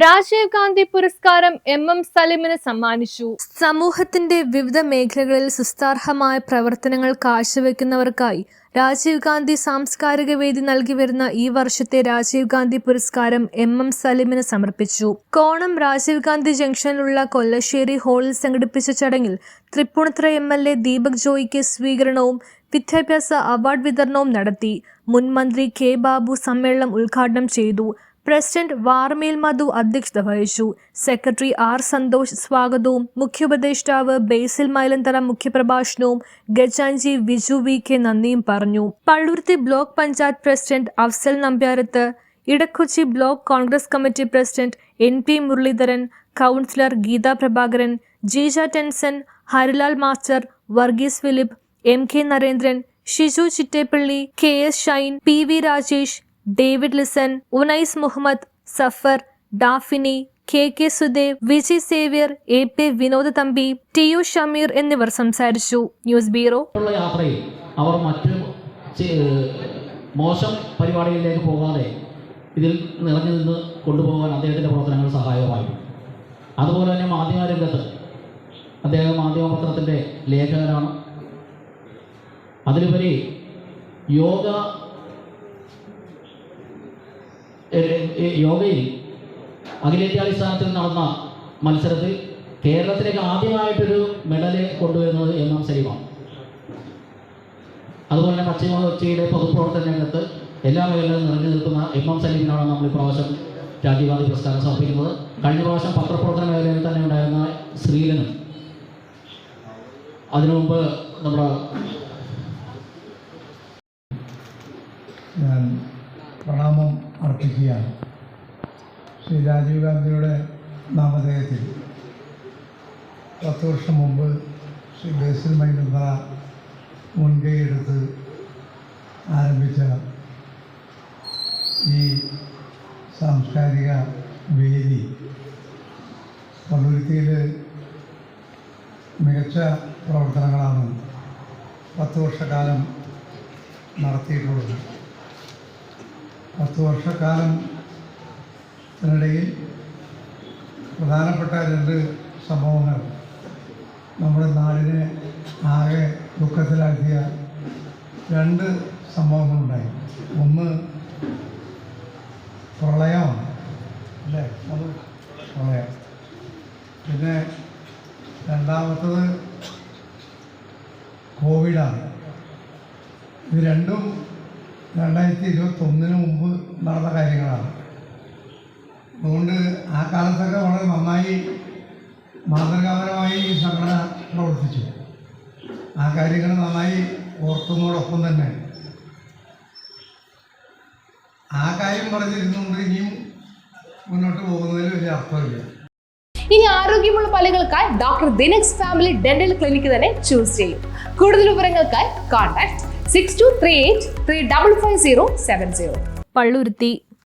രാജീവ് ഗാന്ധി പുരസ്കാരം MM സലിമിന് സമ്മാനിച്ചു. സമൂഹത്തിന്റെ വിവിധ മേഖലകളിൽ സുസ്ഥാർഹമായ പ്രവർത്തനങ്ങൾ കാഴ്ചവെക്കുന്നവർക്കായി രാജീവ് ഗാന്ധി സാംസ്കാരിക വേദി നൽകി വരുന്ന ഈ വർഷത്തെ രാജീവ് ഗാന്ധി പുരസ്കാരം MM സലിമിന് സമർപ്പിച്ചു. കോണം രാജീവ് ഗാന്ധി ജംഗ്ഷനിലുള്ള കൊല്ലശ്ശേരി ഹാളിൽ സംഘടിപ്പിച്ച ചടങ്ങിൽ തൃപ്പൂണിത്തുറ MLA ദീപക് ജോയിക്ക് സ്വീകരണവും വിദ്യാഭ്യാസ അവാർഡ് വിതരണവും നടത്തി. മുൻ മന്ത്രി K. ബാബു സമ്മേളനം ഉദ്ഘാടനം ചെയ്തു. പ്രസിഡന്റ് വാർമേൽ മധു അധ്യക്ഷത വഹിച്ചു. Secretary R. സന്തോഷ് സ്വാഗതവും മുഖ്യോപദേഷ്ടാവ് ബേസിൽ മൈലന്തറ മുഖ്യപ്രഭാഷണവും ഗജാൻജി വിജു VK നന്ദിയും പറഞ്ഞു. Palluruthy block panchayat president Afsal Nambiyarath, Edakochi block Congress committee president NP Muraleedharan, councillor Geetha Prabhakaran, Jeeja Tenson, Harilal master, Varghese Philip, MK Narendran, Shiju Chittepally, KS Shine, PV Rajesh, David Lisson, Unais Muhammad, Safar, Daphne, KK Sudev, Vijay Xavier, AP Vinod Thampi, TU Shameer എന്നിവർ സംസാരിച്ചു. News bureau. യാത്രയിൽ അവർ മറ്റു മോശം പരിപാടികളിലേക്ക് പോകാതെ ഇതിൽ നിറഞ്ഞു നിന്ന് കൊണ്ടുപോകാൻ അദ്ദേഹത്തിൻ്റെ പ്രവർത്തനങ്ങൾ സഹായകമായി. അതുപോലെ തന്നെ മാധ്യമരംഗത്ത് അദ്ദേഹം മാധ്യമപത്രത്തിൻ്റെ ലേഖകനാണ്. അതിലുപരി യോഗയിൽ അഖിലേന്ത്യാടിസ്ഥാനത്തിൽ നടന്ന മത്സരത്തിൽ കേരളത്തിലേക്ക് ആദ്യമായിട്ടൊരു മെഡല് കൊണ്ടുവരുന്നത് MM സലിമാണ്. അതുപോലെ തന്നെ പശ്ചിമ കൊച്ചിയിലെ പൊതുപ്രവർത്തന രംഗത്ത് എല്ലാ മേഖലകളിലും നിറഞ്ഞു നിൽക്കുന്ന MM സലിമിനാണ് നമ്മൾ ഇപ്രാവശ്യം രാജീവ് ഗാന്ധി പുരസ്കാരം സമർപ്പിക്കുന്നത്. കഴിഞ്ഞ പ്രാവശ്യം പത്രപ്രവർത്തന മേഖലയിൽ തന്നെ ഉണ്ടായിരുന്ന ശ്രീലനും അതിനു മുമ്പ് നമ്മുടെ ഞാൻ പ്രണാമം അർപ്പിക്കുകയാണ്. ശ്രീ രാജീവ് ഗാന്ധിയുടെ നാമധേയത്തിൽ 10 വർഷം മുമ്പ് ശ്രീ ബേസിൽ മൈലന്തറ മുൻകൈയെടുത്ത് ആരംഭിച്ച ഈ സാംസ്കാരിക വേദി പള്ളുരുത്തിയിൽ മികച്ച പ്രവർത്തനങ്ങളാണ് 10 വർഷക്കാലം നടത്തിയിട്ടുള്ളത്. 10 വർഷക്കാലത്തിനിടയിൽ പ്രധാനപ്പെട്ട 2 സംഭവങ്ങൾ നമ്മുടെ നാടിനെ ആകെ ദുഃഖത്തിലാക്കിയ 2 സംഭവങ്ങളുണ്ടായി. ഒന്ന് പ്രളയമാണ്, അല്ലേ? അത് പ്രളയം. പിന്നെ രണ്ടാമത്തത് കോവിഡാണ്. ഇത് രണ്ടും 2021 മുമ്പ് നടന്ന കാര്യങ്ങളാണ്. അതുകൊണ്ട് ആ കാലത്തൊക്കെ വളരെ നന്നായി മാതൃകാപരമായി ഈ സംഘടന പ്രവർത്തിച്ചു. ആ കാര്യങ്ങൾ നന്നായി ഓർക്കുന്നതോടൊപ്പം തന്നെ ആ കാര്യം പറഞ്ഞിരുന്നുകൊണ്ട് ഇനിയും മുന്നോട്ട് പോകുന്നതിൽ വലിയ അർത്ഥമില്ല. ഇനി ആരോഗ്യമുള്ള പല്ലുകൾക്കായി ഡോക്ടർ ദിനക്സ് ഫാമിലി ഡെന്റൽ ക്ലിനിക്ക് തന്നെ ചൂസ് ചെയ്യും. കൂടുതൽ വിവരങ്ങൾക്കായി കോൺടാക്ട് 6238 355070. പള്ളുരുത്തി.